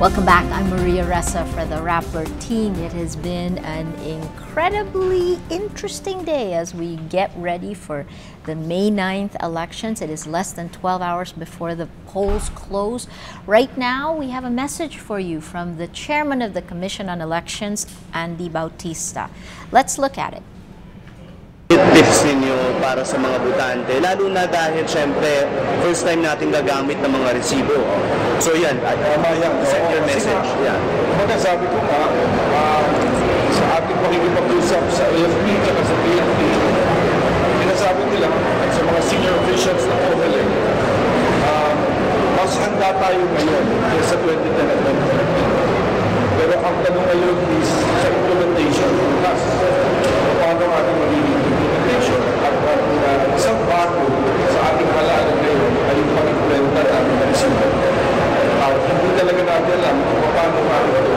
Welcome back. I'm Maria Ressa for the Rappler team. It has been an incredibly interesting day as we get ready for the May 9th elections. It is less than 12 hours before the polls close. Right now, we have a message for you from the chairman of the Commission on Elections, Andy Bautista. Let's look at it. Tips ninyo para sa mga botante, lalo na dahil syempre first time natin gagamit ng mga resibo. So yan, send your message. Kumbaga sabi ko nga, sa ating pakikipag-usap sa AFP at sa PNP, pinasabi nila at sa mga senior officials ng OVELEC, mas handa tayo ngayon kaysa 2010. Pero ang tanong ngayon is sa implementation. Paano ating magiging implementation at isang bago sa ating halalan ngayon ay yung pag-implementa natin ng resibo. Hindi talaga natin alam kung paano natin ito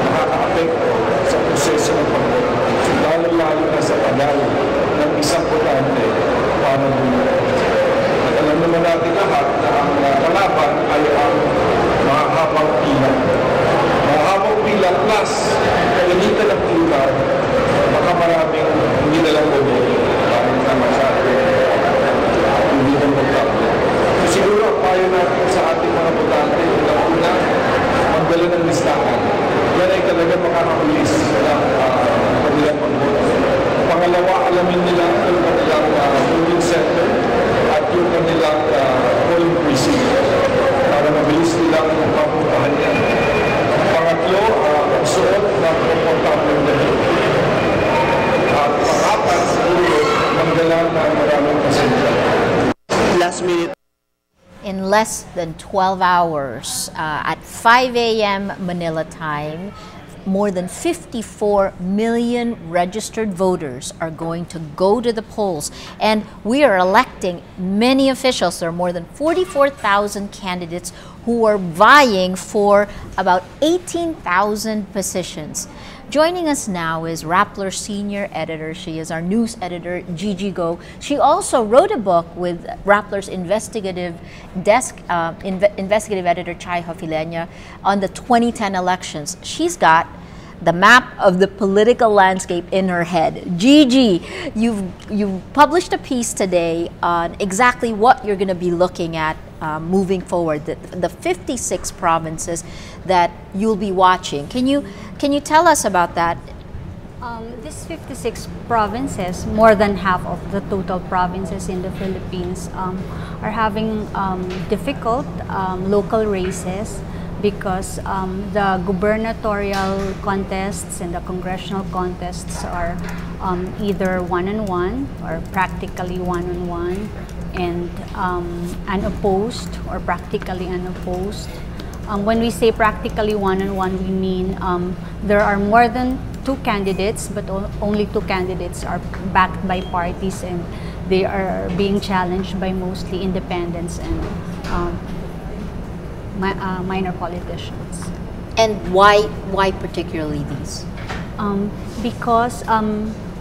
nakaka-apekto sa proseso ng pag-vote. Lalo-lalo na sa tagal ng isang botante para bumuto. At alam naman natin lahat na ang kalaban ay ang mahabang pila. Mahabang pila plus kainitan ng pila, baka maraming hindi na lang bumuto. Parang tama sa atin. Hindi na magkakbo. Siguro ang payo natin sa ating mga botante, una, magdala ng listahan. Yan ay talaga makakabilis ng kanilang pag-vote. Pangalawa, alamin nila yung kanilang polling center at yung kanilang polling precinct para mabilis nilang papuntahan yan. Pangatlo, magsuot ng komportable damit. At pangapat, siguro, magdala ng maraming pasensya. Last minute. In less than 12 hours, at 5 a.m. Manila time, more than 54 million registered voters are going to go to the polls. And we are electing many officials. There are more than 44,000 candidates who are vying for about 18,000 positions. Joining us now is Rappler senior editor. She is our news editor, Gigi Go. She also wrote a book with Rappler's investigative desk, investigative editor, Chai Hofilenya, on the 2010 elections. She's got the map of the political landscape in her head. Gigi, you've published a piece today on exactly what you're going to be looking at moving forward, the 56 provinces that you'll be watching. Can you tell us about that? These 56 provinces, more than half of the total provinces in the Philippines, are having difficult local races because the gubernatorial contests and the congressional contests are either one-on-one or practically one-on-one, and unopposed or practically unopposed. When we say practically one-on-one, we mean there are more than two candidates, but only two candidates are backed by parties, and they are being challenged by mostly independents and minor politicians. And why particularly these? Because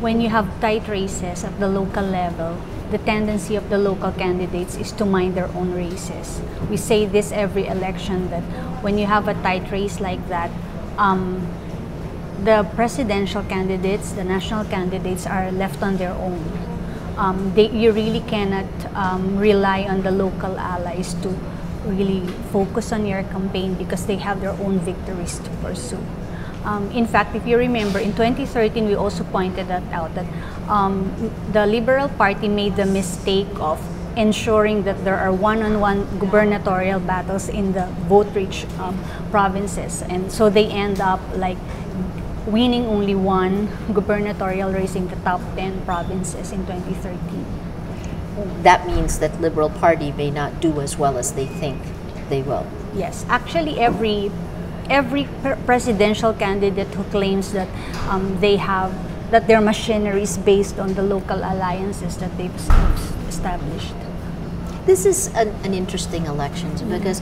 when you have tight races at the local level, the tendency of the local candidates is to mind their own races. We say this every election, that when you have a tight race like that, the presidential candidates, the national candidates, are left on their own. You really cannot rely on the local allies to really focus on your campaign because they have their own victories to pursue. In fact, if you remember, in 2013, we also pointed that out, that the Liberal Party made the mistake of ensuring that there are one-on-one gubernatorial battles in the vote-rich provinces. And so they end up like winning only one gubernatorial race in the top 10 provinces in 2013. That means that Liberal Party may not do as well as they think they will. Yes, actually every presidential candidate who claims that their machinery is based on the local alliances that they've established. This is an interesting election because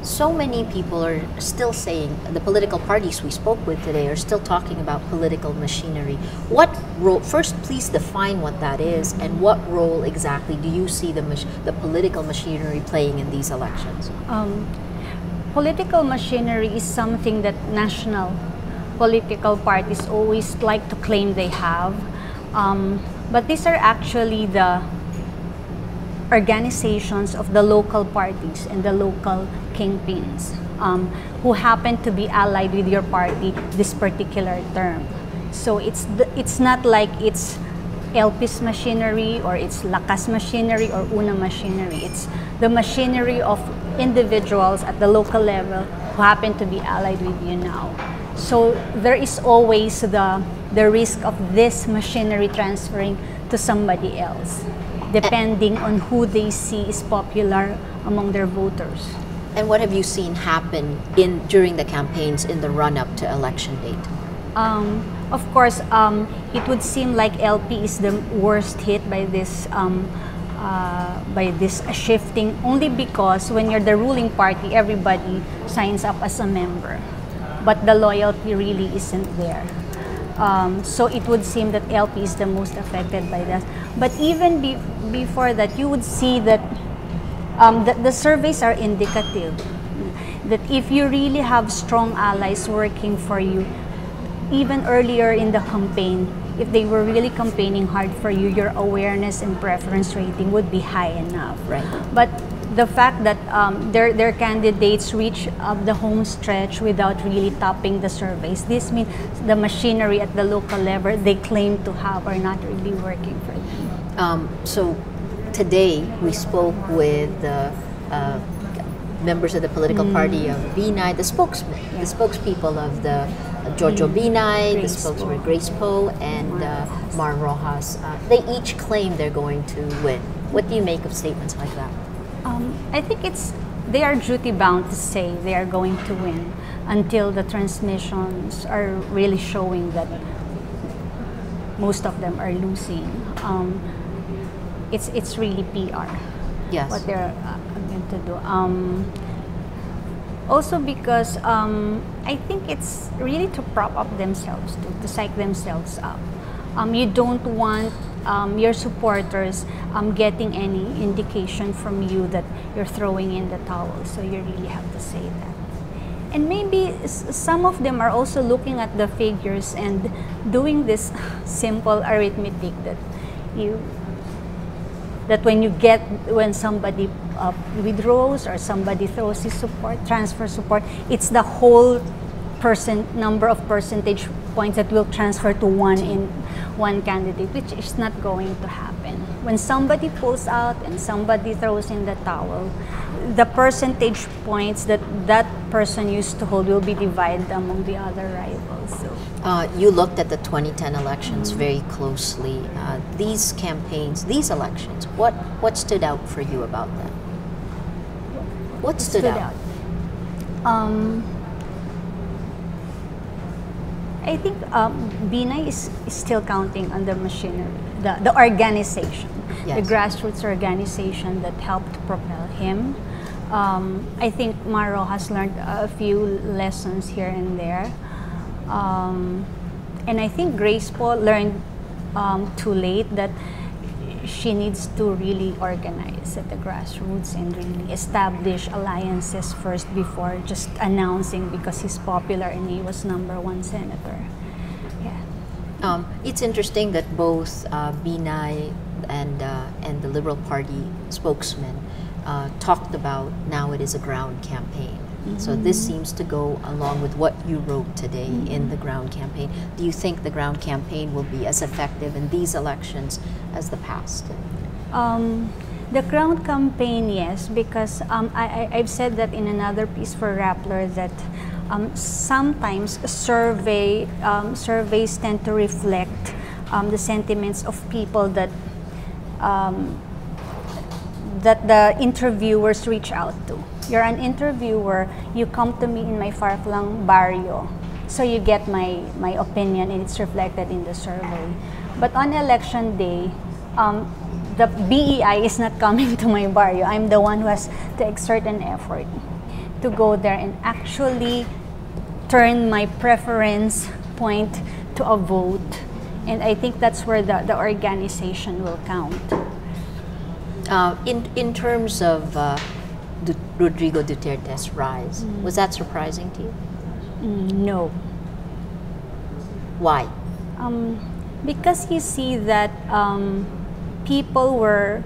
so many people are still saying, the political parties we spoke with today are still talking about political machinery. What role, first please define what that is, and what role exactly do you see the political machinery playing in these elections? political machinery is something that national political parties always like to claim they have. But these are actually the organizations of the local parties and the local kingpins who happen to be allied with your party this particular term. So it's not like it's LP's machinery or it's Lakas machinery or Una machinery. It's the machinery of individuals at the local level who happen to be allied with you now. So there is always the risk of this machinery transferring to somebody else, depending on who they see is popular among their voters. And what have you seen happen during the campaigns in the run-up to election date? Of course, it would seem like LP is the worst hit by this shifting, only because when you're the ruling party, everybody signs up as a member, but the loyalty really isn't there. So it would seem that LP is the most affected by that. But even before that, you would see that the surveys are indicative that if you really have strong allies working for you, even earlier in the campaign, if they were really campaigning hard for you, your awareness and preference rating would be high enough. Right. But the fact that their candidates reach the home stretch without really topping the surveys, this means the machinery at the local level they claim to have are not really working for them. So today we spoke with members of the political party of Binay, the spokespeople of the Jojo Binay, the spokesman Grace Poe, and Mar Roxas. They each claim they're going to win. What do you make of statements like that? I think they are duty bound to say they are going to win until the transmissions are really showing that most of them are losing. It's really PR. Yes. What they're going to do. Also because I think it's really to prop up themselves, to psych themselves up. You don't want your supporters getting any indication from you that you're throwing in the towel, so you really have to say that. And maybe some of them are also looking at the figures and doing this simple arithmetic that when somebody withdraws or somebody throws his support, transfer support, it's the whole number of percentage points that will transfer to one candidate, which is not going to happen. When somebody pulls out and somebody throws in the towel, the percentage points that person used to hold will be divided among the other rivals. So. You looked at the 2010 elections very closely. These campaigns, these elections, what stood out for you about them? What stood out? I think Binay is still counting on the machinery, the organization, yes. The grassroots organization that helped propel him. I think Mar Roxas learned a few lessons here and there. And I think Grace Poe learned too late that she needs to really organize at the grassroots and really establish alliances first before just announcing because he's popular and he was #1 senator. Yeah. It's interesting that both Binay and the Liberal Party spokesman talked about now it is a ground campaign. So this seems to go along with what you wrote today in the ground campaign. Do you think the ground campaign will be as effective in these elections as the past? The ground campaign, yes, because I've said that in another piece for Rappler that sometimes surveys tend to reflect the sentiments of people that the interviewers reach out to. You're an interviewer, you come to me in my far-flung barrio, so you get my opinion and it's reflected in the survey. But on election day, the BEI is not coming to my barrio. I'm the one who has to exert an effort to go there and actually turn my preference point to a vote. And I think that's where the organization will count. In terms of Rodrigo Duterte's rise. Was that surprising to you? No. Why? Because you see that people were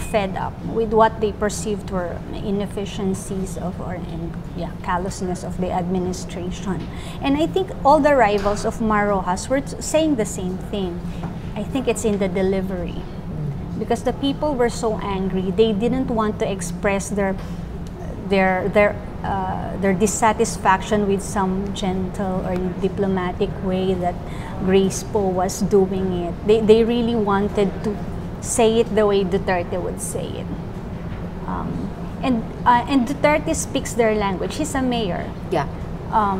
fed up with what they perceived were inefficiencies and callousness of the administration. And I think all the rivals of Mar Rojas were saying the same thing. I think it's in the delivery. Because the people were so angry, they didn't want to express their dissatisfaction with some gentle or diplomatic way that Grace Poe was doing it. They really wanted to say it the way Duterte would say it. And Duterte speaks their language. He's a mayor. Yeah.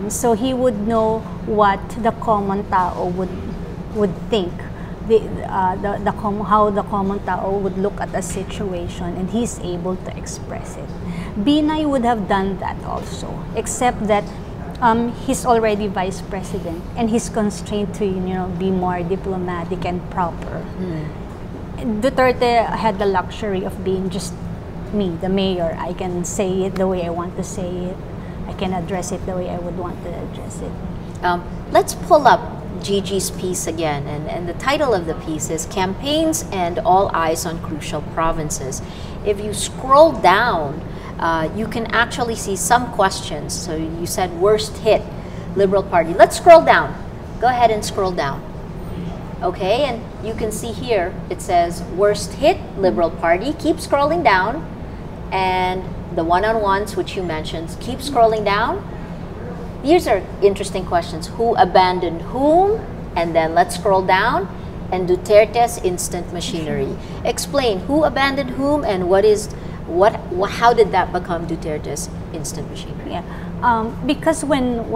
So he would know what the common tao would think. How the common tao would look at a situation, and he's able to express it. Binay would have done that also, except that he's already vice president and he's constrained to be more diplomatic and proper. Duterte had the luxury of being just me, the mayor. I can say it the way I want to say it. I can address it the way I would want to address it. Let's pull up Gigi's piece again, and the title of the piece is Campaigns and All Eyes on Crucial Provinces. If you scroll down, you can actually see some questions. So you said worst hit, Liberal Party. Let's scroll down. Go ahead and scroll down. Okay, and you can see here, it says worst hit, Liberal Party. Keep scrolling down. And the one-on-ones, which you mentioned, keep scrolling down. These are interesting questions. Who abandoned whom? And then let's scroll down. And Duterte's instant machinery. Explain who abandoned whom and how did that become Duterte's instant machinery? Yeah, because when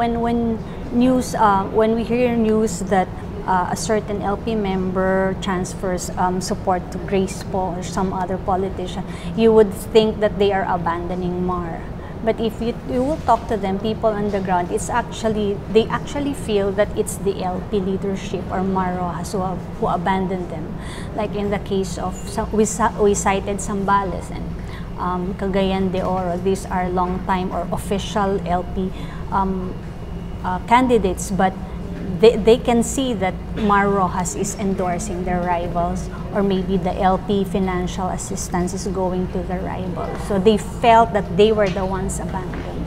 we hear news that a certain LP member transfers support to Grace Poe or some other politician, you would think that they are abandoning Mar. But if you will talk to them, people on the ground, they actually feel that it's the LP leadership or Mar Rojas who abandoned them. Like in the case of, we cited Zambales and Cagayan de Oro. These are long-time or official LP candidates, but they can see that Mar Rojas is endorsing their rivals, or maybe the LP financial assistance is going to the rivals. So they felt that they were the ones abandoned,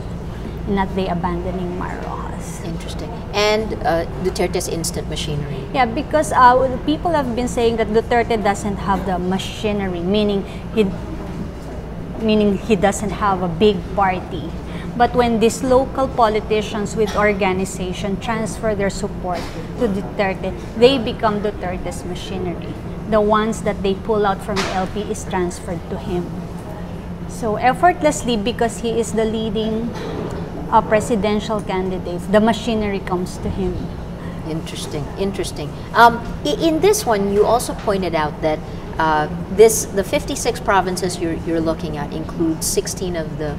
not they abandoning Mar Rojas. Interesting. And Duterte's instant machinery. Yeah, because people have been saying that Duterte doesn't have the machinery, meaning he doesn't have a big party. But when these local politicians with organization transfer their support to Duterte, they become Duterte's machinery. The ones that they pull out from LP is transferred to him. So effortlessly, because he is the leading presidential candidate, the machinery comes to him. Interesting, interesting. In this one, you also pointed out that the 56 provinces you're looking at include 16 of the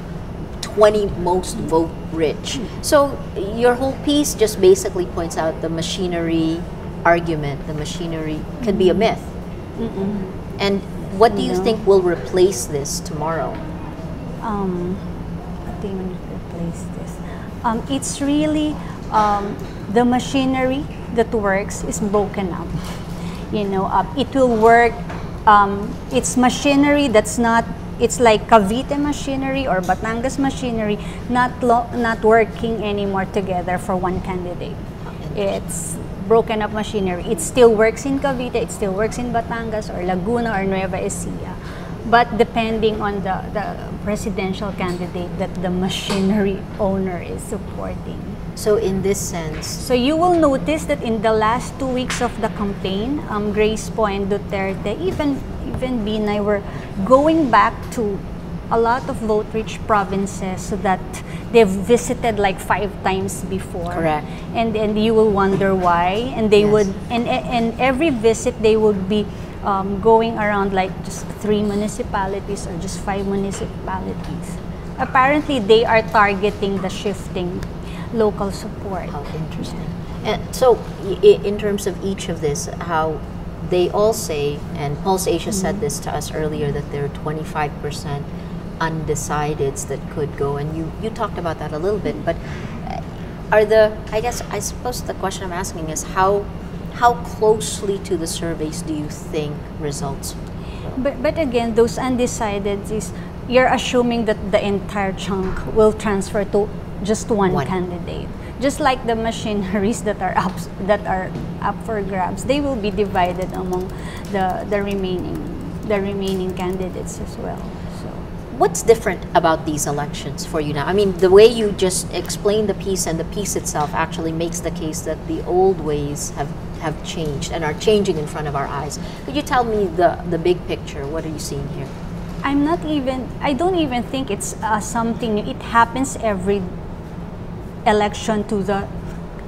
20 most vote rich. So your whole piece just basically points out the machinery argument. The machinery can be a myth. And what do you think will replace this tomorrow? What do you mean replace this? It's really the machinery that works is broken up. It will work. It's machinery that's not. It's like Cavite machinery or Batangas machinery, not working anymore together for one candidate. It's broken up machinery. It still works in Cavite, it still works in Batangas or Laguna or Nueva Ecija, but depending on the presidential candidate that the machinery owner is supporting. So in this sense, so you will notice that in the last 2 weeks of the campaign, Grace Poe and Duterte, even Binay, were going back to a lot of vote-rich provinces that they've visited like 5 times before. Correct. And you will wonder why. And they would, and every visit they would be going around like just 3 municipalities or just 5 municipalities. Apparently, they are targeting the shifting local support. Oh, interesting. And so, in terms of each of this, how they all say, and Pulse Asia said this to us earlier, that they're 25% undecideds that could go, and you talked about that a little bit, but I suppose the question I'm asking is how closely to the surveys do you think results? But again, those undecideds is you're assuming that the entire chunk will transfer to just one candidate. Just like the machineries that are up for grabs, they will be divided among the remaining candidates as well. So what's different about these elections for you now? I mean, the way you just explained the piece, and the piece itself actually makes the case that the old ways have changed and are changing in front of our eyes. Could you tell me the big picture? What are you seeing here? I don't even think it's something, it happens every election to the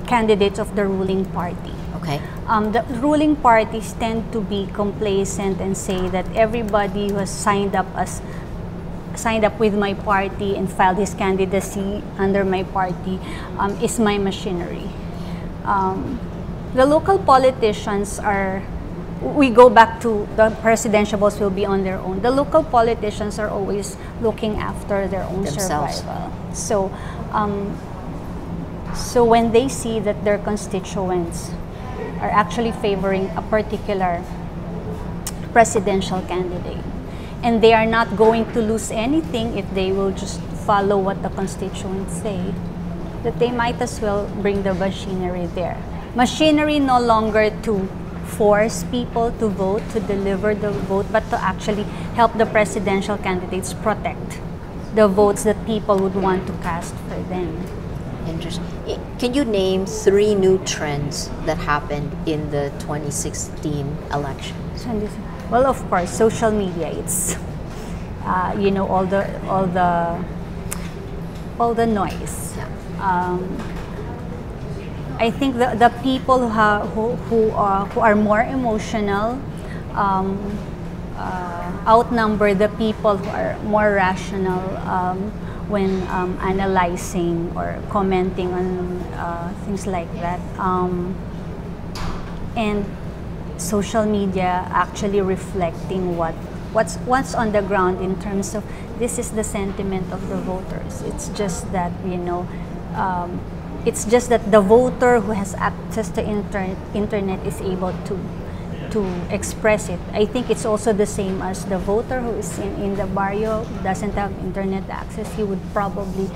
candidates of the ruling party. Okay. The ruling parties tend to be complacent and say that everybody who has signed up with my party and filed his candidacy under my party is my machinery. The local politicians we go back to the presidential votes will be on their own. The local politicians are always looking after their own survival. So when they see that their constituents are actually favoring a particular presidential candidate, and they are not going to lose anything if they will just follow what the constituents say, that they might as well bring the machinery there. Machinery no longer to force people to vote, to deliver the vote, but to actually help the presidential candidates protect the votes that people would want to cast for them. Interesting. Can you name 3 new trends that happened in the 2016 election? Well, of course, social media. It's all the noise. Yeah. I think the people who are more emotional outnumber the people who are more rational when analyzing or commenting on things like that. And social media actually reflecting what's on the ground in terms of this is the sentiment of the voters. It's just that it's just that the voter who has access to internet is able to express it. I think it's also the same as the voter who is in the barrio, doesn't have internet access. He would probably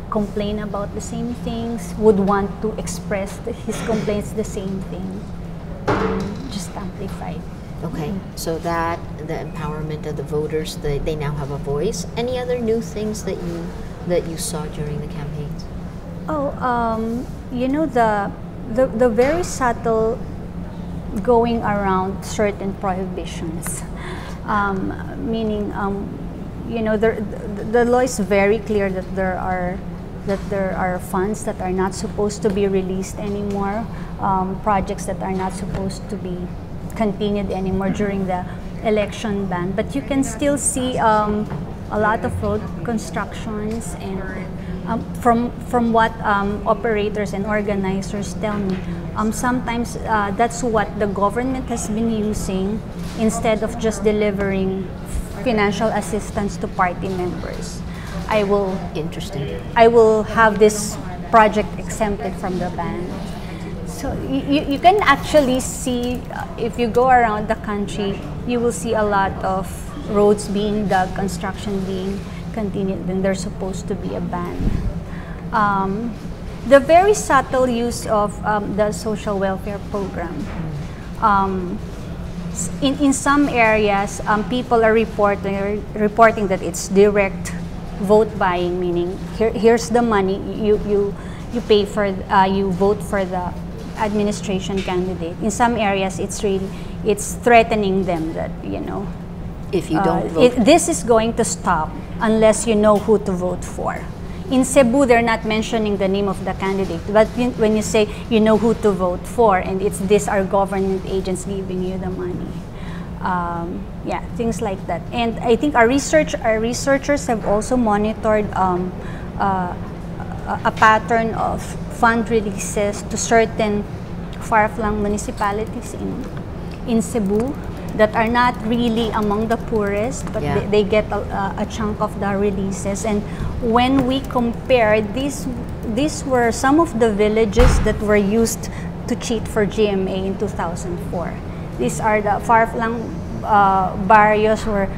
complain about the same things, would want to express his complaints the same thing, just amplified. Okay, so that the empowerment of the voters, they now have a voice. Any other new things that you saw during the campaigns? The very subtle going around certain prohibitions, meaning the law is very clear that there are funds that are not supposed to be released anymore, projects that are not supposed to be continued anymore during the election ban, but you can still see a lot of road constructions, and from what operators and organizers tell me, sometimes that's what the government has been using instead of just delivering financial assistance to party members. I will have this project exempted from the ban. So you can actually see, if you go around the country, you will see a lot of roads being dug, construction being continued, then there's supposed to be a ban. The very subtle use of the social welfare program. In some areas, people are reporting that it's direct vote buying, meaning here's the money, you pay for, you vote for the administration candidate. In some areas, it's threatening them that, if you don't vote, this is going to stop unless you know who to vote for. In Cebu, they're not mentioning the name of the candidate, but when you say you know who to vote for, and these are government agents giving you the money, things like that. And I think our researchers have also monitored a pattern of fund releases to certain far-flung municipalities in Cebu. that are not really among the poorest, but Yeah. they get a chunk of the releases. And when we compare these were some of the villages that were used to cheat for GMA in 2004. These are the far-flung barrios where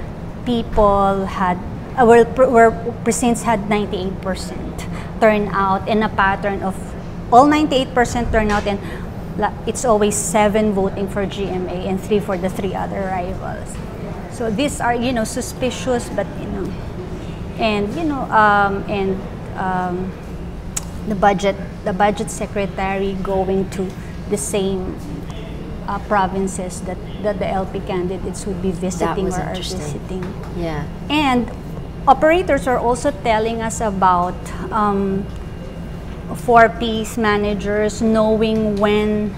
people had, where precincts had 98% turnout, in a pattern of all 98% turnout, and it's always 7 voting for GMA and 3 for the 3 other rivals. So these are, you know, suspicious, but you know, and you know, the budget secretary going to the same provinces that the LP candidates would be visiting was or are interesting. visiting. Yeah. And operators are also telling us about 4Ps managers knowing when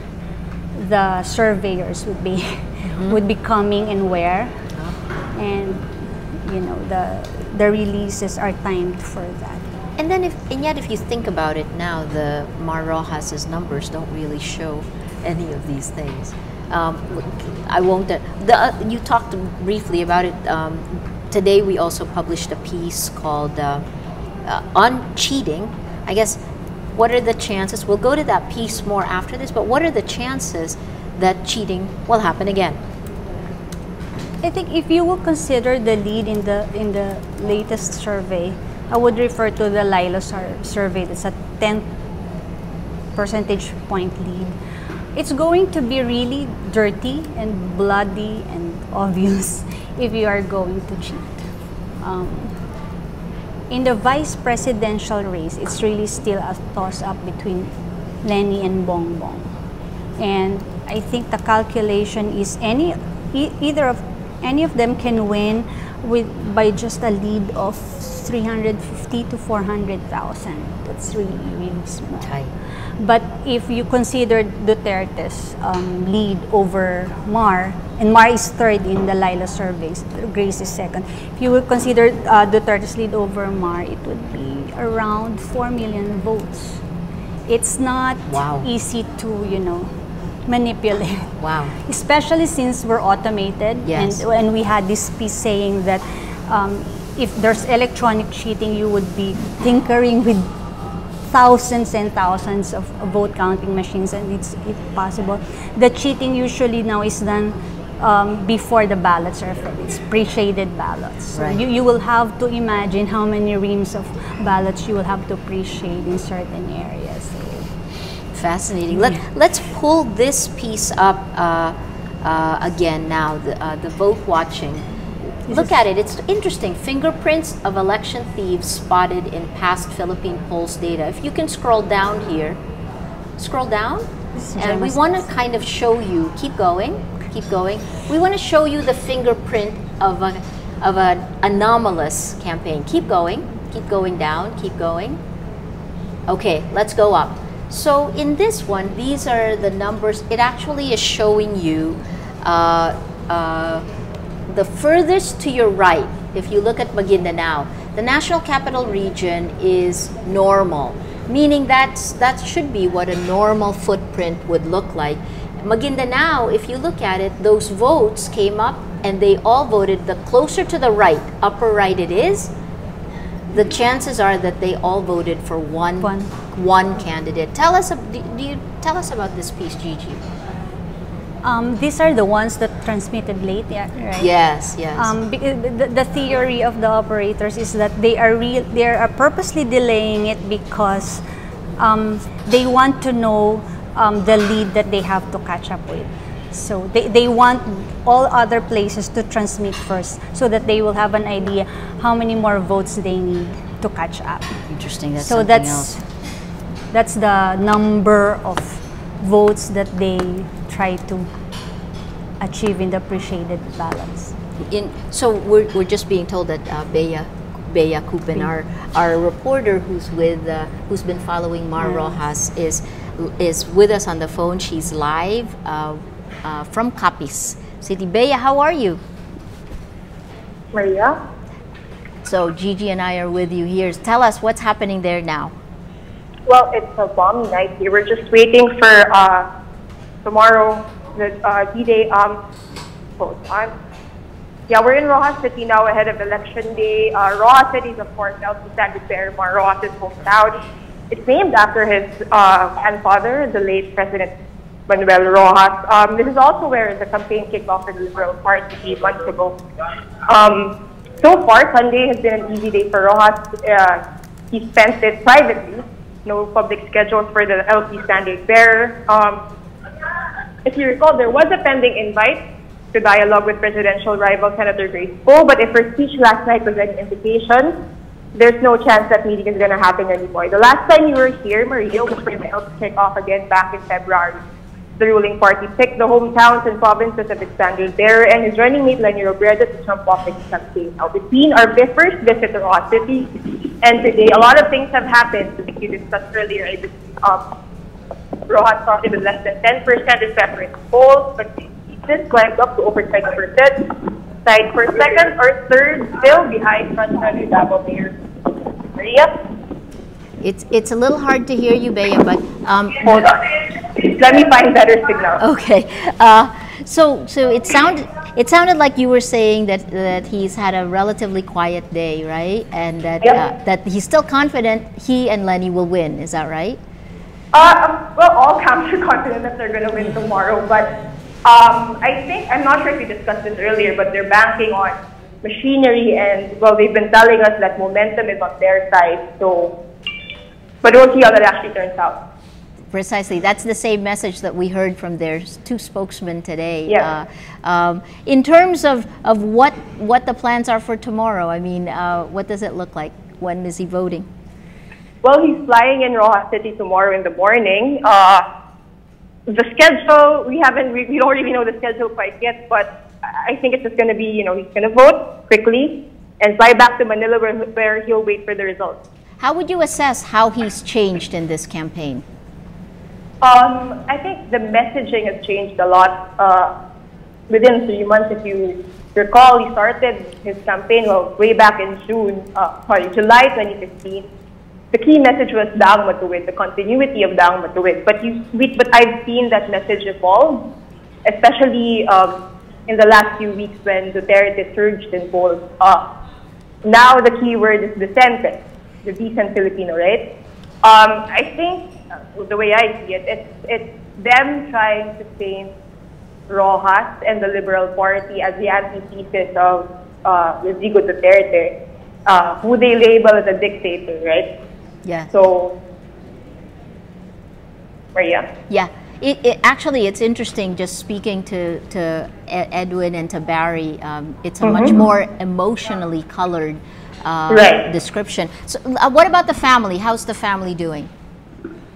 the surveyors would be would be coming and where, and you know, the releases are timed for that. And then yet if you think about it now, the Mar Rojas's numbers don't really show any of these things. I won't. You talked briefly about it. Today we also published a piece called on cheating. I guess, what are the chances? We'll go to that piece more after this, but what are the chances that cheating will happen again? I think if you will consider the lead in the latest survey, I would refer to the Lilo survey. That's a 10 percentage point lead. It's going to be really dirty and bloody and obvious if you are going to cheat. In the vice presidential race, it's really still a toss-up between Lenny and Bongbong. And I think the calculation is either of any of them can win by just a lead of 350 to 400,000. That's really, really small. Tight. But if you consider Duterte's lead over Mar, and Mar is third in the Lila surveys, Grace is second. If you would consider Duterte's lead over Mar, it would be around 4 million votes. It's not Wow. easy to, you know, manipulate. Wow. Especially since we're automated, Yes. and we had this piece saying that if there's electronic cheating, you would be tinkering with thousands and thousands of vote counting machines, and it's possible. The cheating usually now is done before the ballots are filled. It's pre-shaded ballots. So Right. you will have to imagine how many reams of ballots you will have to pre-shade in certain areas. Fascinating. Let's pull this piece up again now, the vote watching. Look at it, it's interesting. Fingerprints of election thieves spotted in past Philippine polls data. If you can scroll down here, scroll down, and we want to kind of show you, keep going. We want to show you the fingerprint of an anomalous campaign. Keep going down, keep going. Okay, let's go up. So in this one, these are the numbers. It actually is showing you the furthest to your right. If you look at Maguindanao, the National Capital Region is normal, meaning that should be what a normal footprint would look like. Maguindanao, if you look at it, those votes came up and they all voted. The closer to the right, upper right it is, the chances are that they all voted for one candidate. Tell us, do you tell us about this piece, Gigi? These are the ones that transmitted late, yeah, right? Yes. The theory of the operators is that they are purposely delaying it because they want to know the lead that they have to catch up with. So they want all other places to transmit first so that they will have an idea how many more votes they need to catch up. Interesting. That's So something else. that's the number of votes that they try to achieve in the pre-shaded ballots. So we're just being told that Bea Cupin, our reporter who's been following Mar Rojas, is with us on the phone. She's live from Capiz City. Bea, how are you? Maria? So Gigi and I are with you here. Tell us what's happening there now. Well, it's a balmy night here. We're just waiting for tomorrow, the D-Day. Post. Yeah, we're in Rojas City now ahead of Election Day. Rojas City is, of course, LP Standard Bearer, Mar Rojas' hometown. It's named after his grandfather, the late President Manuel Rojas. This is also where the campaign kicked off for the Liberal Party 8 months ago. So far, Sunday has been an easy day for Rojas. He spent it privately. No public schedules for the LP Standard Bearer. If you recall, there was a pending invite to dialogue with presidential rival Senator Grace Poe, but if her speech last night was an invitation, there's no chance that meeting is going to happen anymore. The last time you were here, Maria, was for the LP kickoff again back in February. The ruling party picked the hometowns and provinces of its standard bearer and his running mate Leni Robredo to trump off his campaign. Now, between our first visit to Rojas City and today, a lot of things have happened. Like you discussed earlier, Rojas started with less than 10% in February polls, but this climbed up to over 20%, tied for second or third, still behind front-runner Davao Mayor Maria. It's a little hard to hear you, Bea, but Hold on. Let me find better signal. okay. So it sounded like you were saying that he's had a relatively quiet day, right? And that that he's still confident he and Leni will win. Is that right? Well, all camps are confident that they're going to win tomorrow, but I think, I'm not sure if we discussed this earlier, but they're banking on machinery and, well, they've been telling us that momentum is on their side, so, but we'll see how that actually turns out. Precisely. That's the same message that we heard from their two spokesmen today. Yeah. In terms of what the plans are for tomorrow, I mean, what does it look like? When is he voting? Well, he's flying in Rojas City tomorrow in the morning. The schedule, we don't really know the schedule quite yet, but I think it's just going to be, he's going to vote quickly and fly back to Manila where he'll wait for the results. How would you assess how he's changed in this campaign? I think the messaging has changed a lot within 3 months. If you recall, he started his campaign way back in July 2015. The key message was Daang Matuwid, the continuity of Daang Matuwid. But I've seen that message evolve, especially in the last few weeks when Duterte surged in polls. Now the key word is decente, the decent Filipino, right? I think the way I see it, it's them trying to paint Rojas and the Liberal Party as the antithesis of Rodrigo Duterte, who they label as a dictator, right? Yeah. So, Maria? Yeah. Actually, it's interesting just speaking to Edwin and to Barry. It's a much more emotionally colored description. So, what about the family? How's the family doing?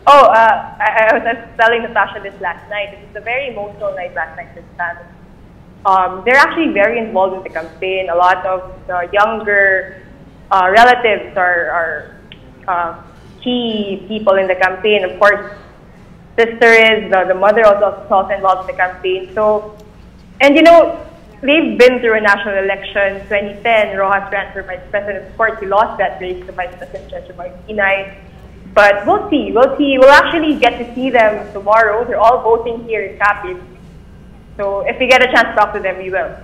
Oh, I was telling Natasha this last night. It was a very emotional night last night for the family. They're actually very involved in the campaign. A lot of younger relatives are key people in the campaign. Of course, sister is, the mother also involved in the campaign. So, and they've been through a national election. 2010, Rojas ran for vice president. Of course, he lost that race to Vice President Checho Martinez. But we'll see. We'll actually get to see them tomorrow. They're all voting here in Capiz. So if we get a chance to talk to them, we will.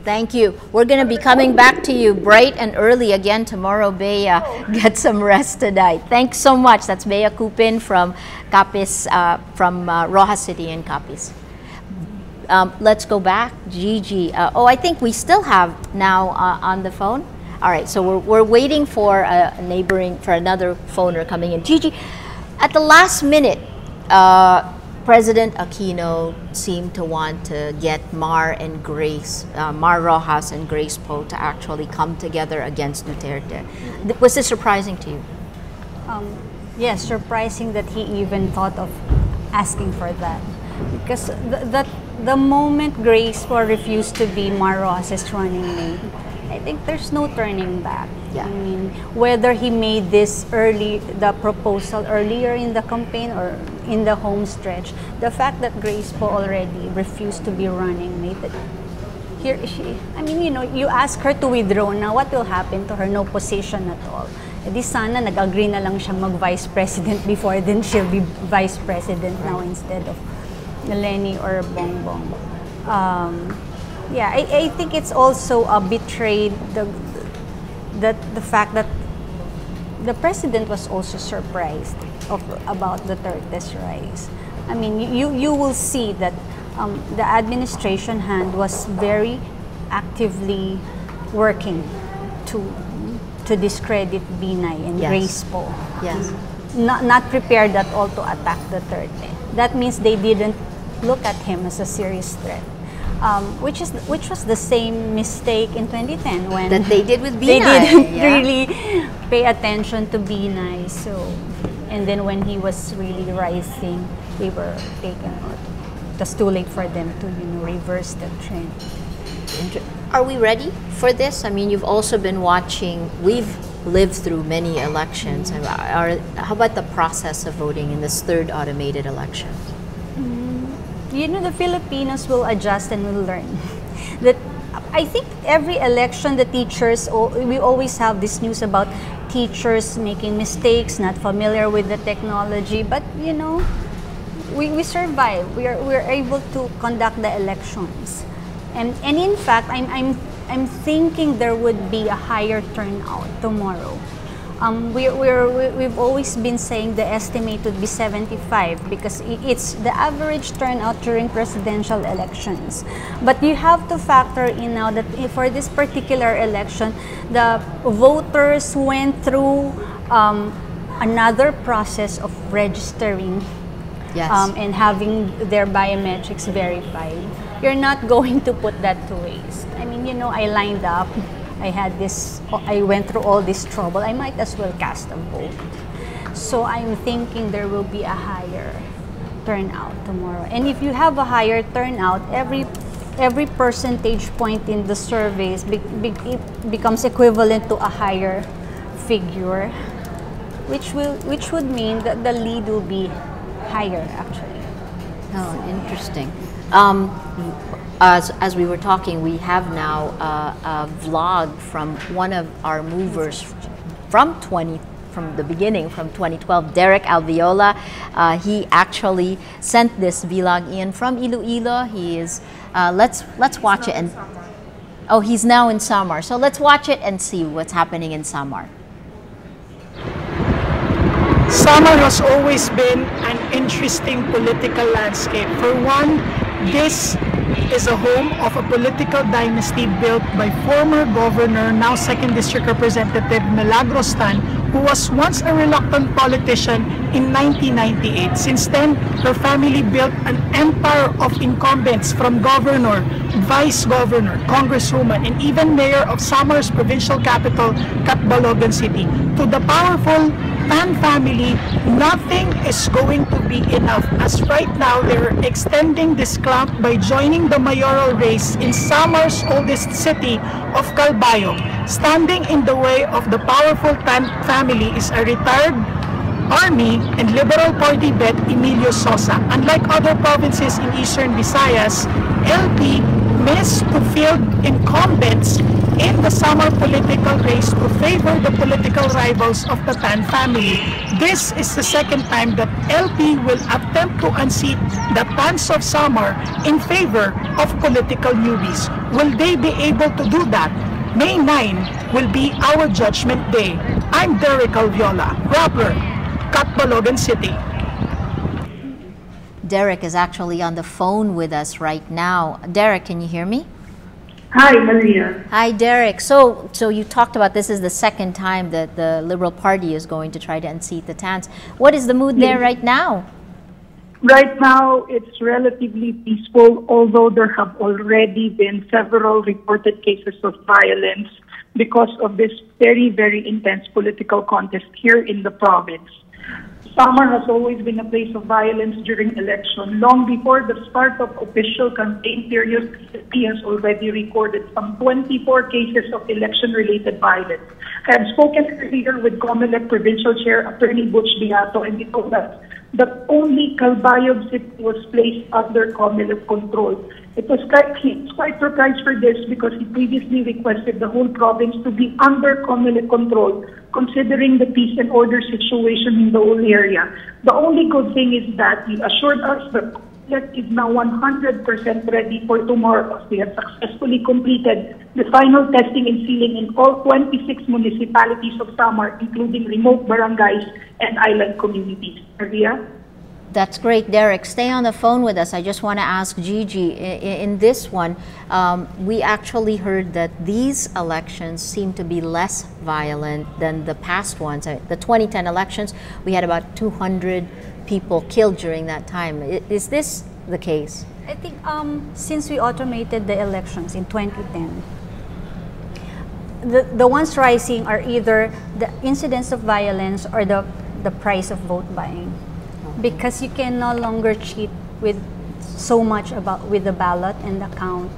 Thank you. We're going to be coming back to you bright and early again tomorrow, Bea. Get some rest tonight. Thanks so much. That's Bea Cupin from Capiz, from Rojas City in Capiz. Let's go back. Gigi. I think we still have now on the phone. All right, so we're waiting for another phoner coming in. Gigi, at the last minute, President Aquino seemed to want to get Mar Rojas and Grace Poe to actually come together against Duterte. Was this surprising to you? Yes, surprising that he even thought of asking for that. Because the moment Grace Poe refused to be Mar Rojas' running mate, I think there's no turning back. Yeah. I mean, whether he made the proposal earlier in the campaign or in the home stretch, the fact that Grace Poe already refused to be running mate, you ask her to withdraw now, what will happen to her? No position at all. Di sana nag-agree na lang siyang mag-vice president before, then she'll be vice president now instead of Leni or Bongbong. Yeah, I think it's also betrayed the fact that the president was also surprised about Duterte's rise. I mean, you will see that the administration hand was very actively working to discredit Binay and Yes. Grace Poe. Yes. Not prepared at all to attack Duterte. That means they didn't look at him as a serious threat. Which was the same mistake in 2010 when That they did with they Binay. didn't Yeah. really pay attention to Binay. So, and then when he was really rising, they were taken out. It was too late for them to reverse the trend. Are we ready for this? I mean, you've also been watching, we've lived through many elections. How about the process of voting in this third automated election? The Filipinos will adjust and will learn. That I think every election, the teachers, we always have this news about teachers making mistakes, not familiar with the technology, but we survive. We're able to conduct the elections, and in fact, I'm thinking there would be a higher turnout tomorrow. We've always been saying the estimate would be 75 because it's the average turnout during presidential elections. But you have to factor in now that for this particular election, the voters went through another process of registering. Yes. And having their biometrics verified. You're not going to put that to waste. I mean, I lined up. I went through all this trouble. I might as well cast a vote. So I'm thinking there will be a higher turnout tomorrow. And if you have a higher turnout, every percentage point in the surveys becomes equivalent to a higher figure, which would mean that the lead will be higher actually. Oh, interesting. As we were talking, we have now a vlog from one of our movers from the beginning, from 2012, Derek Alviola. He actually sent this vlog in from Iloilo. He is. Let's watch it he's now in Samar. So let's watch it and see what's happening in Samar. Samar has always been an interesting political landscape. For one, this is a home of a political dynasty built by former governor, now 2nd District Representative Milagros Tan, who was once a reluctant politician in 1998. Since then, her family built an empire of incumbents from governor, vice governor, congresswoman, and even mayor of Samar's provincial capital, Catbalogan City. To the powerful Tan family, nothing is going to be enough, as right now they're extending this clamp by joining the mayoral race in Samar's oldest city of Calbayog. Standing in the way of the powerful Tan family is a retired Army and Liberal Party vet Emilio Sosa. Unlike other provinces in Eastern Visayas, LP missed to field incumbents in the Samar political race to favor the political rivals of the Tan family. This is the second time that LP will attempt to unseat the Tans of Samar in favor of political newbies. Will they be able to do that? May 9 will be our judgment day. I'm Derek Alviola, rapper, Catbalogan City. Derek is actually on the phone with us right now. Derek, can you hear me? Hi, Maria. Hi, Derek. So you talked about this is the second time that the Liberal Party is going to try to unseat the Tans. What is the mood there right now? Right now, it's relatively peaceful, although there have already been several reported cases of violence because of this very, very intense political contest here in the province. Samar has always been a place of violence during election. Long before the start of official campaign period, he has already recorded some 24 cases of election-related violence. I have spoken earlier with COMELEC Provincial Chair Attorney Butch Beato, and he told us that only Calbayog City was placed under COMELEC control. He was quite surprised for this because he previously requested the whole province to be under COMELEC control, considering the peace and order situation in the whole area. The only good thing is that he assured us that outlet is now 100% ready for tomorrow. They have successfully completed the final testing and sealing in all 26 municipalities of Samar, including remote barangays and island communities. Maria? That's great, Derek. Stay on the phone with us. I just want to ask Gigi, in this one, we actually heard that these elections seem to be less violent than the past ones. The 2010 elections, we had about 200 people killed during that time. Is this the case? I think since we automated the elections in 2010, the ones rising are either the incidence of violence or the price of vote buying. Because you can no longer cheat with so much with the ballot and the count.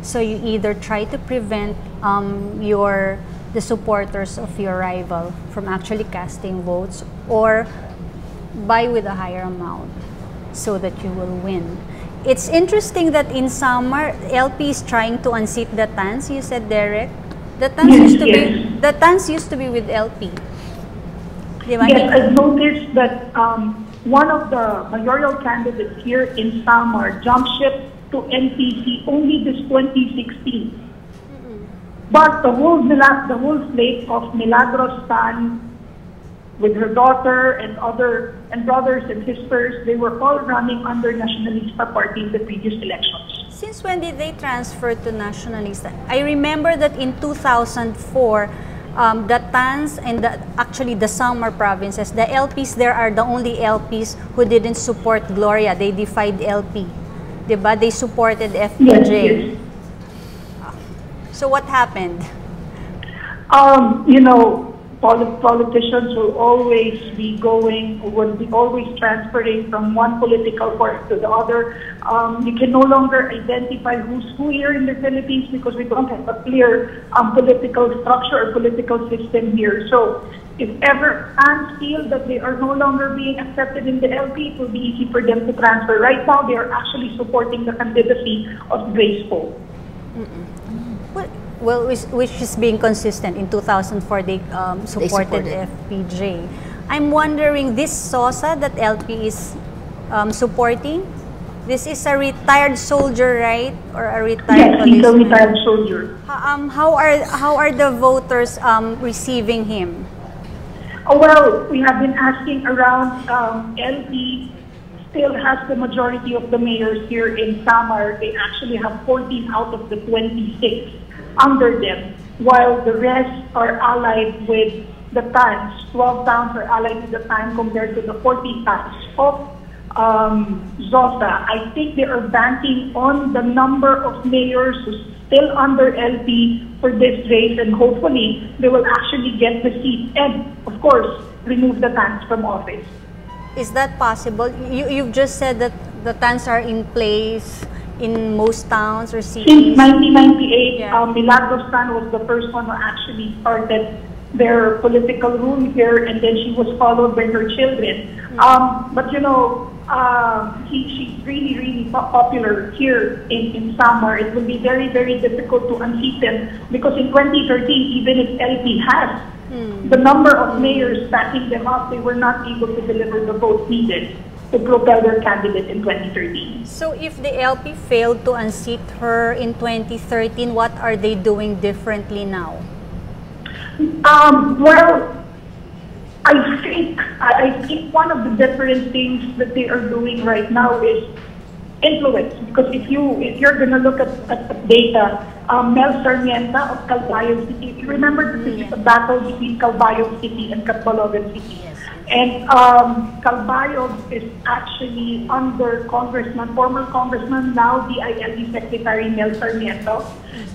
So you either try to prevent the supporters of your rival from actually casting votes, or buy with a higher amount so that you will win. It's interesting that in Samar, LP is trying to unseat the TANs. You said, Derek, the TANs used to be with LP. Yes, I've noticed that one of the mayoral candidates here in Samar jumped ship to NPC only this 2016. But the whole slate of Milagros Tan with her daughter and brothers and sisters, they were all running under Nacionalista Party in the previous elections. Since when did they transfer to Nacionalista? I remember that in 2004, the TANs and actually the Samar provinces, the LPs there are the only LPs who didn't support Gloria. They defied LP. Diba? They supported FPJ. Yes. So what happened? You know, politicians will always be always transferring from one political party to the other. You can no longer identify who's who here in the Philippines because we don't have a clear political structure or political system here. So if ever fans feel that they are no longer being accepted in the LP, it will be easy for them to transfer. Right now, they are actually supporting the candidacy of Grace Poe. Well, which is being consistent. In 2004, they supported FPJ. I'm wondering, this SOSA that LP is supporting, this is a retired soldier, right? Or a retired policeman? Yes, he's a retired soldier. How are the voters receiving him? Well, we have been asking around. LP still has the majority of the mayors here in Samar. They actually have 14 out of the 26 under them, while the rest are allied with the TANs. 12 towns are allied with the TAN compared to the 14 towns of ZOSA. I think they are banking on the number of mayors who's still under LP for this race, and hopefully they will actually get the seat and, of course, remove the TANs from office. Is that possible? You've just said that the TANs are in place in most towns or cities? Since 1998, Milagros Tan was the first one who actually started their political rule here, and then she was followed by her children. But you know, she's really, really popular here in Samar. It will be very, very difficult to unseat them because in 2013, even if LP has the number of mayors backing them up, they were not able to deliver the votes needed to propel their candidate in 2013. So if the LP failed to unseat her in 2013, what are they doing differently now? Well, I think one of the different things that they are doing right now is influence. Because if you're gonna look at the data, Mel Sarmiento of Calbayog City, if you remember, this is a battle between Calbayog City and Catbalogan City. And Calbayog is actually under former Congressman, now DILG Secretary Mel Sarmiento.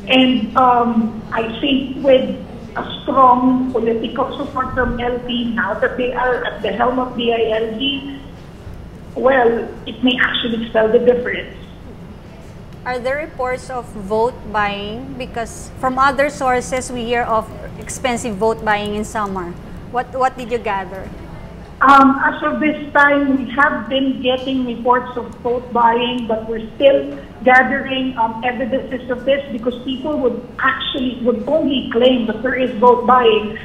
And I think with a strong political support from LP, now that they are at the helm of DILG, well, it may actually spell the difference. Are there reports of vote buying? Because from other sources, we hear of expensive vote buying in Samar. What did you gather? As of this time, we have been getting reports of vote buying, but we're still gathering evidences of this because people would only claim that there is vote buying,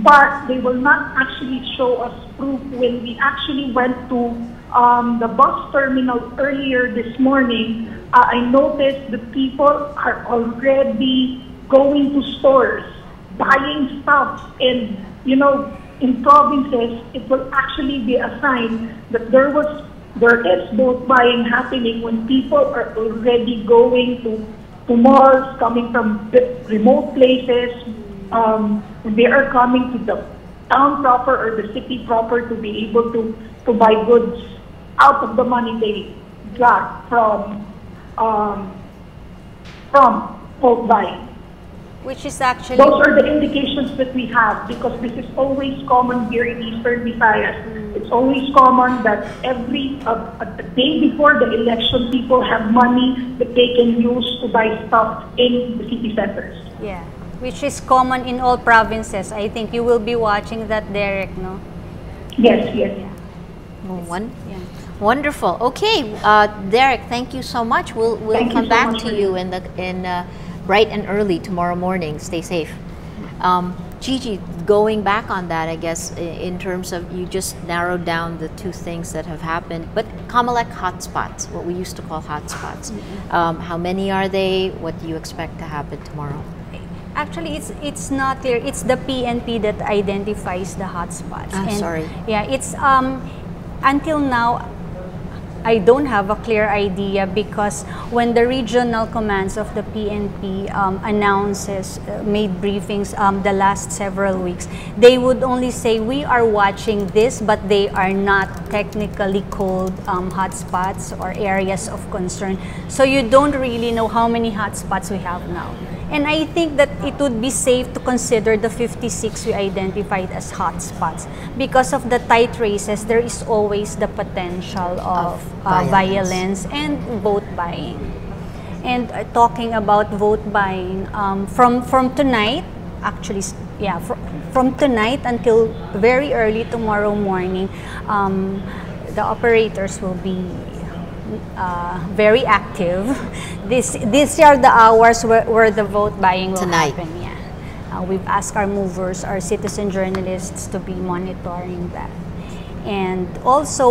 but they will not actually show us proof. When we actually went to the bus terminal earlier this morning, I noticed the people are already going to stores, buying stuff, and in provinces, it will actually be a sign that there is boat buying happening when people are already going to malls, coming from remote places. They are coming to the town proper or the city proper to be able to buy goods out of the money they got from boat buying. Which is actually... Those are the indications that we have, because this is always common here in Eastern Visayas. It's always common that every a day before the election, people have money that they can use to buy stuff in the city centers. Yeah, which is common in all provinces. I think you will be watching that, Derek, no? Yes, yes. Yeah. Yeah. Wonderful. Okay, Derek, thank you so much. We'll come back to you in bright and early tomorrow morning. Stay safe. Gigi, going back on that, I guess, in terms of, you just narrowed down the two things that have happened, but Comelec hotspots, what we used to call hotspots, how many are they? What do you expect to happen tomorrow? Actually, it's not clear. It's the PNP that identifies the hotspots. Sorry. Yeah, it's until now, I don't have a clear idea, because when the regional commands of the PNP made briefings the last several weeks, they would only say, we are watching this, but they are not technically called hotspots or areas of concern. So you don't really know how many hotspots we have now. And I think that it would be safe to consider the 56 we identified as hotspots. Because of the tight races, there is always the potential of violence and vote buying. And talking about vote buying, from tonight, actually, yeah, from tonight until very early tomorrow morning, the operators will be very active. These are the hours where the vote buying will happen. Yeah, we've asked our movers, our citizen journalists, to be monitoring that. And also,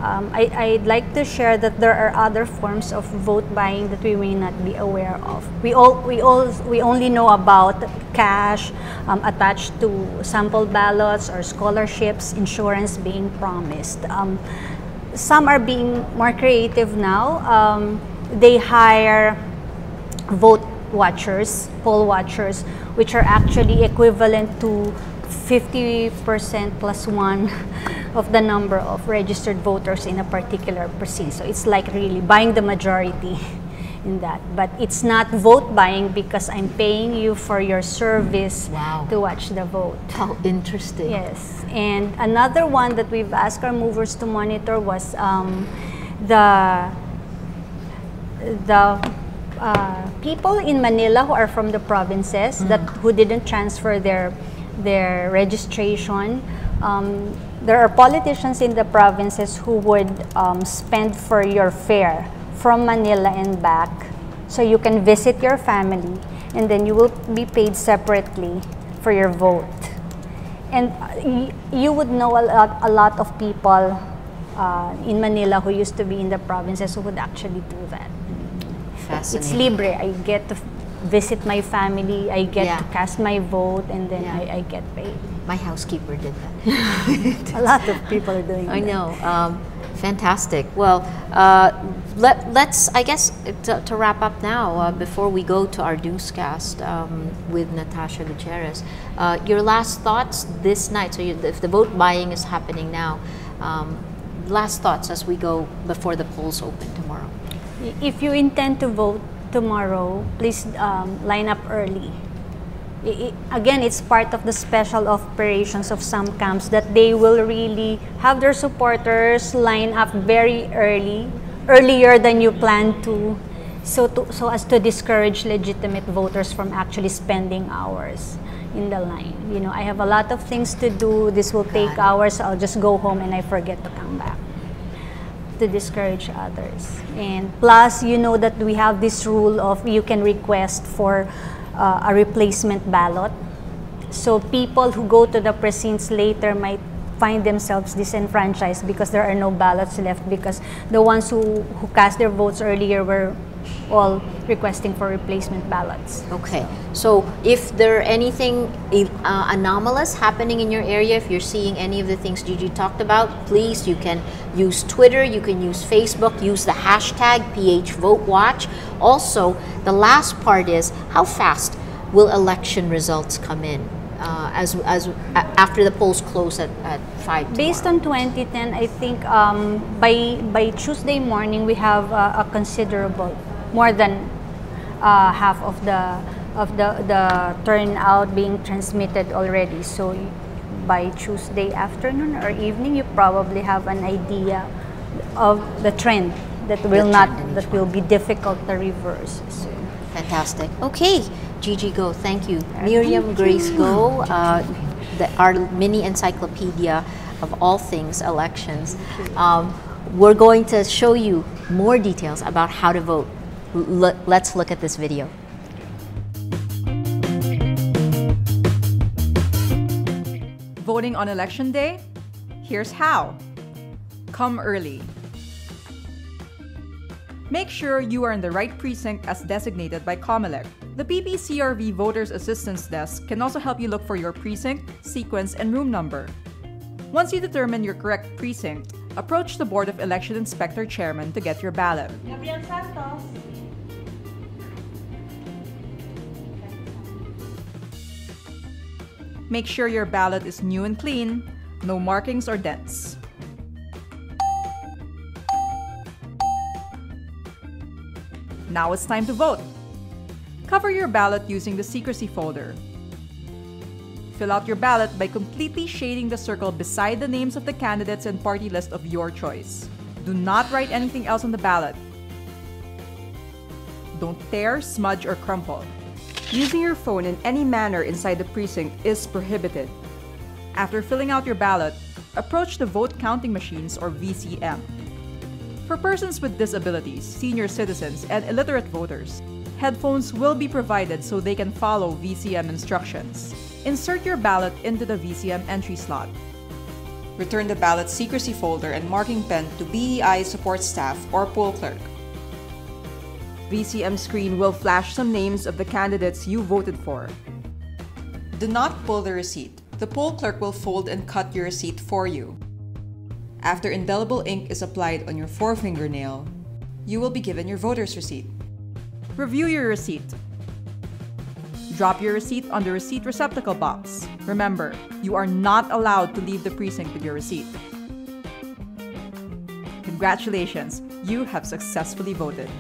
I'd like to share that there are other forms of vote buying that we may not be aware of. We only know about cash attached to sample ballots or scholarships, insurance being promised. Some are being more creative now. They hire vote watchers, poll watchers, which are actually equivalent to 50% plus one of the number of registered voters in a particular precinct. So it's like really buying the majority in that. But it's not vote buying, because I'm paying you for your service to watch the vote. How interesting. Yes. And another one that we've asked our movers to monitor was the people in Manila who are from the provinces who didn't transfer their registration. There are politicians in the provinces who would spend for your fare from Manila and back, so you can visit your family, and then you will be paid separately for your vote. And you would know a lot of people in Manila who used to be in the provinces who would actually do that. Fascinating. It's libre. I get to visit my family, I get to cast my vote, and then I get paid. My housekeeper did that. A lot of people are doing that. I know. Fantastic. Well, let's, I guess, to wrap up now, before we go to our newscast with Natasha Gutierrez, your last thoughts this night. So if the vote buying is happening now, last thoughts as we go before the polls open tomorrow. If you intend to vote tomorrow, please line up early. Again, it's part of the special operations of some camps that they will really have their supporters line up very earlier than you plan to, so as to discourage legitimate voters from actually spending hours in the line. You know, I have a lot of things to do. This will take hours. I'll just go home and I forget to come back, to discourage others. And plus, you know that we have this rule of you can request for a replacement ballot. So people who go to the precincts later might find themselves disenfranchised because there are no ballots left, because the ones who cast their votes earlier were all requesting for replacement ballots. Okay, so if there are anything anomalous happening in your area, if you're seeing any of the things Gigi talked about, please, you can use Twitter, you can use Facebook, use the hashtag PHVoteWatch. Also, the last part is, how fast will election results come in after the polls close at 5 Based on 2010, I think by Tuesday morning we have a considerable, more than half of the turnout being transmitted already. So by Tuesday afternoon or evening, you probably have an idea of the trend that will be difficult to reverse. So. Fantastic. Okay, Gigi Go, thank you. Miriam Grace Go, our mini encyclopedia of all things elections. We're going to show you more details about how to vote. Let's look at this video. Voting on election day? Here's how. Come early. Make sure you are in the right precinct as designated by COMELEC. The PPCRV Voters Assistance Desk can also help you look for your precinct, sequence, and room number. Once you determine your correct precinct, approach the Board of Election Inspector Chairman to get your ballot. Gabriel Santos. Make sure your ballot is new and clean, no markings or dents. Now it's time to vote. Cover your ballot using the secrecy folder. Fill out your ballot by completely shading the circle beside the names of the candidates and party list of your choice. Do not write anything else on the ballot. Don't tear, smudge, or crumple. Using your phone in any manner inside the precinct is prohibited. After filling out your ballot, approach the vote counting machines or VCM. For persons with disabilities, senior citizens, and illiterate voters, headphones will be provided so they can follow VCM instructions. Insert your ballot into the VCM entry slot. Return the ballot secrecy folder and marking pen to BEI support staff or poll clerk. VCM screen will flash some names of the candidates you voted for. Do not pull the receipt. The poll clerk will fold and cut your receipt for you. After indelible ink is applied on your forefingernail, you will be given your voter's receipt. Review your receipt. Drop your receipt on the receipt receptacle box. Remember, you are not allowed to leave the precinct with your receipt. Congratulations, you have successfully voted.